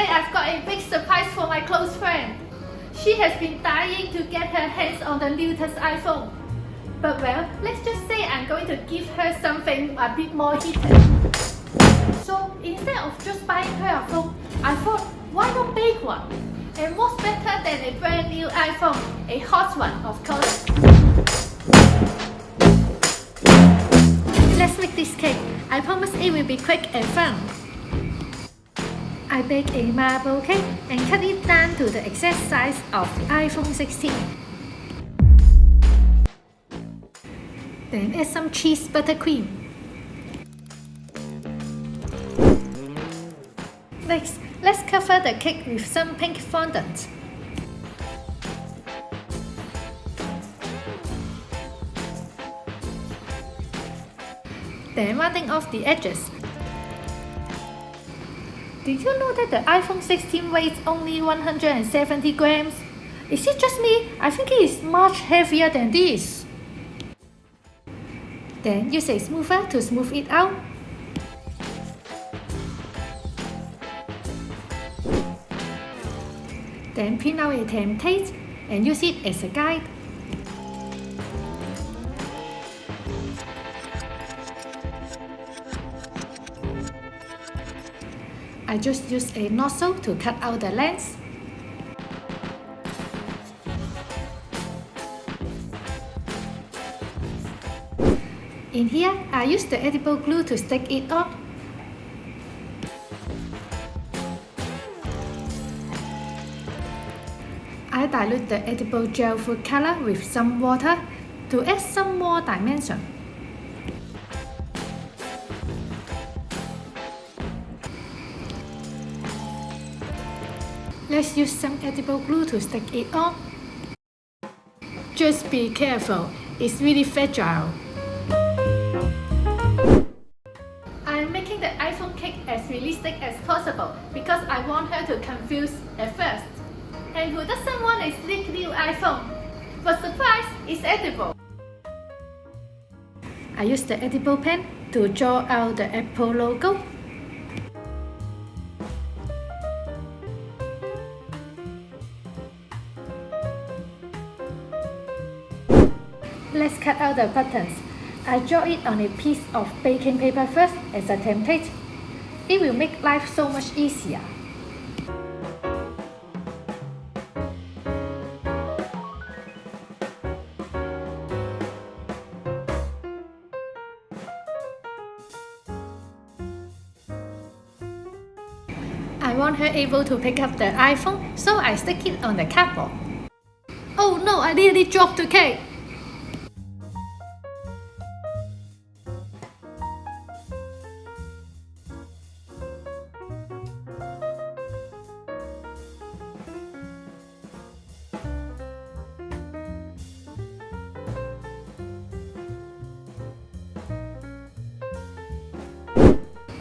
I've got a big surprise for my close friend. She has been dying to get her hands on the newest iPhone. But well, let's just say I'm going to give her something a bit more heated. So instead of just buying her a phone, I thought, why not make one? And what's better than a brand new iPhone? A hot one, of course. Let's make this cake. I promise it will be quick and fun. I bake a marble cake and cut it down to the exact size of iPhone 16. Then add some cheese buttercream. Next, let's cover the cake with some pink fondant. Then rounding off the edges. Did you know that the iPhone 16 weighs only 170 grams? Is it just me? I think it is much heavier than this. Then use a smoother to smooth it out. Then print out a template and use it as a guide. I just use a nozzle to cut out the lens. In here, I use the edible glue to stick it on. I dilute the edible gel food color with some water to add some more dimension. Let's use some edible glue to stick it on. Just be careful, it's really fragile. I'm making the iPhone cake as realistic as possible because I want her to confuse at first. And who doesn't want a sleek new iPhone? But surprise, it's edible. I use the edible pen to draw out the Apple logo. Let's cut out the buttons. I draw it on a piece of baking paper first as a template. It will make life so much easier. I want her able to pick up the iPhone, so I stick it on the cardboard. Oh no, I nearly dropped the cake!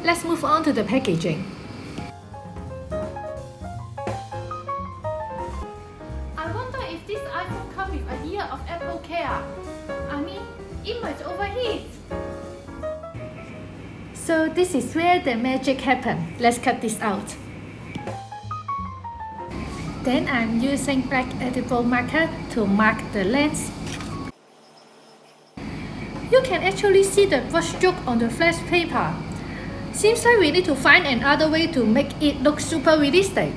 Let's move on to the packaging. I wonder if this iPhone comes with a year of Apple Care. I mean, it might overheat. So this is where the magic happens. Let's cut this out. Then I'm using black edible marker to mark the lens. You can actually see the brush stroke on the flash paper. Seems like we need to find another way to make it look super realistic.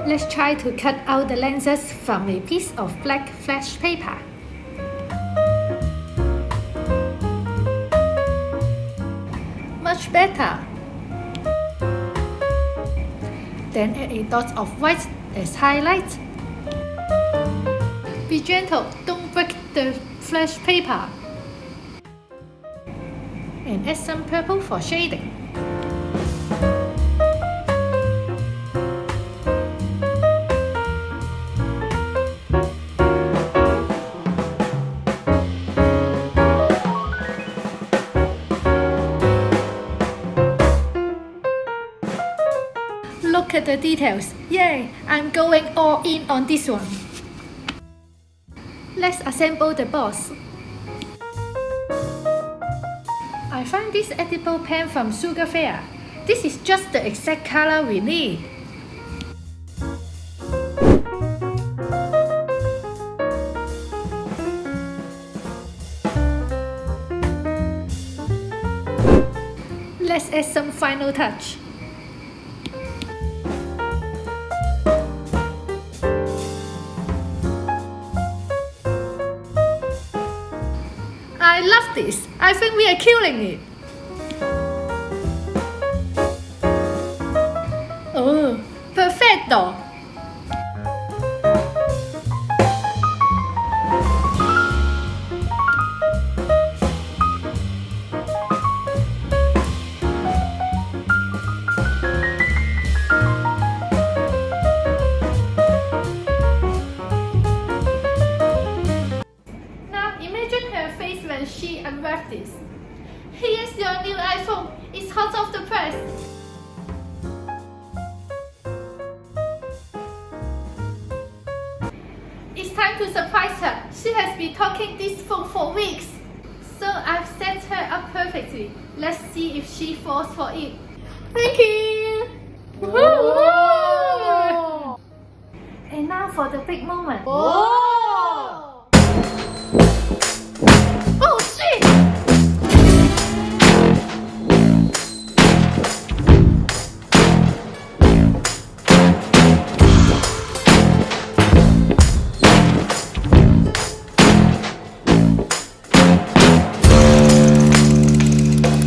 Let's try to cut out the lenses from a piece of black flash paper. Much better. Then add a dot of white as highlight. Be gentle, don't break the flash paper. And add some purple for shading. Look at the details. Yay! I'm going all in on this one. Let's assemble the box. I found this edible pen from Sugar Fair. This is just the exact color we need. Let's add some final touch. I love this. I think we are killing it. Oh, perfecto. Imagine her face when she unwrapped this. Here's your new iPhone. It's hot off the press. It's time to surprise her. She has been talking this phone for weeks. So I've set her up perfectly. Let's see if she falls for it. Thank you. Whoa. And now for the big moment. Whoa. Oh shit!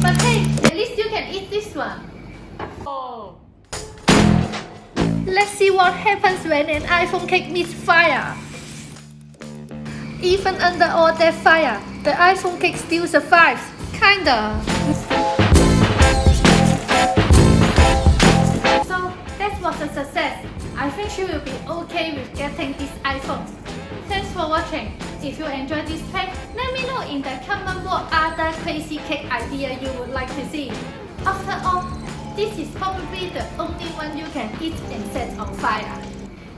But hey, at least you can eat this one. Oh. Let's see what happens when an iPhone cake meets fire. Even under all that fire, the iPhone cake still survives. Kinda. So that was a success. I think she will be okay with getting this iPhone. Thanks for watching. If you enjoyed this prank, let me know in the comment what other crazy cake idea you would like to see. After all, this is probably the only one you can eat and set on fire.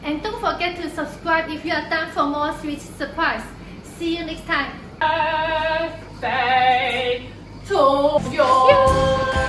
And don't forget to subscribe if you are done for more sweet surprise. See you next time. Birthday to you.